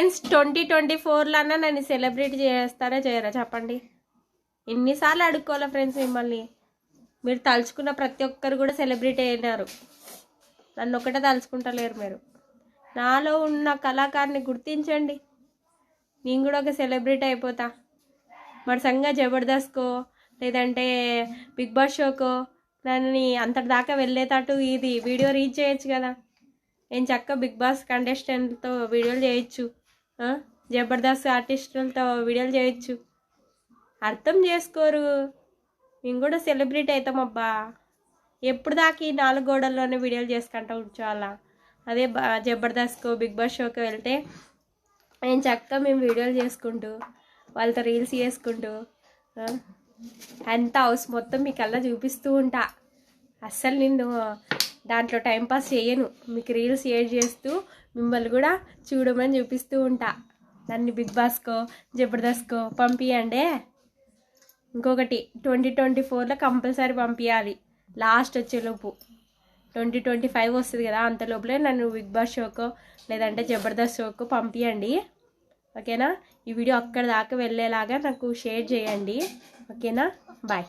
2024లో నన్ను సెలబ్రేట్ చేస్తారా చేయరా చెప్పండి. ఎన్నిసార్లు అడుక్కోవాలా ఫ్రెండ్స్ మిమ్మల్ని. మీరు తలుచుకున్న ప్రతి ఒక్కరు కూడా సెలబ్రేట్ అయినారు, నన్ను ఒకటే తలుచుకుంటలేరు మీరు. నాలో ఉన్న కళాకారుని గుర్తించండి, నేను కూడా ఒక సెలబ్రిటీ అయిపోతా. మరసంగా జబర్దస్త్కో లేదంటే బిగ్ బాస్ షోకో నన్ను అంతటి దాకా వెళ్ళేటట్టు ఇది వీడియో రీచ్ చేయొచ్చు కదా. నేను చక్కగా బిగ్ బాస్ కంటెస్టెంట్తో వీడియోలు చేయొచ్చు, జబర్దస్త్ ఆర్టిస్టులతో వీడియోలు చేయొచ్చు. అర్థం చేసుకోరు. మేము కూడా సెలబ్రిటీ అవుతాం అబ్బా. ఎప్పుడు దాకా ఈ 4 గోడల్లోనే వీడియోలు చేసుకుంటూ కూర్చోవాలా. అదే జబర్దస్త్కో బిగ్ బాస్ షోకి వెళ్తే నేను చక్కగా మేము వీడియోలు చేసుకుంటూ వాళ్ళతో రీల్స్ చేసుకుంటూ అంత హౌస్ మొత్తం మీ కల్లా చూపిస్తూ ఉంటా. అస్సలు నేను దాంట్లో టైంపాస్ చేయను, మీకు రీల్స్ షేర్ చేస్తూ మిమ్మల్ని కూడా చూడమని చూపిస్తూ ఉంటా. నన్ను బిగ్ బాస్కో జబర్దస్త్కో పంపించండి. ఇంకొకటి 2024లో కంపల్సరీ పంపించాలి. లాస్ట్ వచ్చేలోపు 2025 వస్తుంది కదా, అంతలోపలే నన్ను బిగ్ బాస్ షోకో లేదంటే జబర్దస్త్ షోకో పంపించండి. ఓకేనా. ఈ వీడియో అక్కడ దాకా వెళ్ళేలాగా నాకు షేర్ చేయండి. ఓకేనా. బాయ్.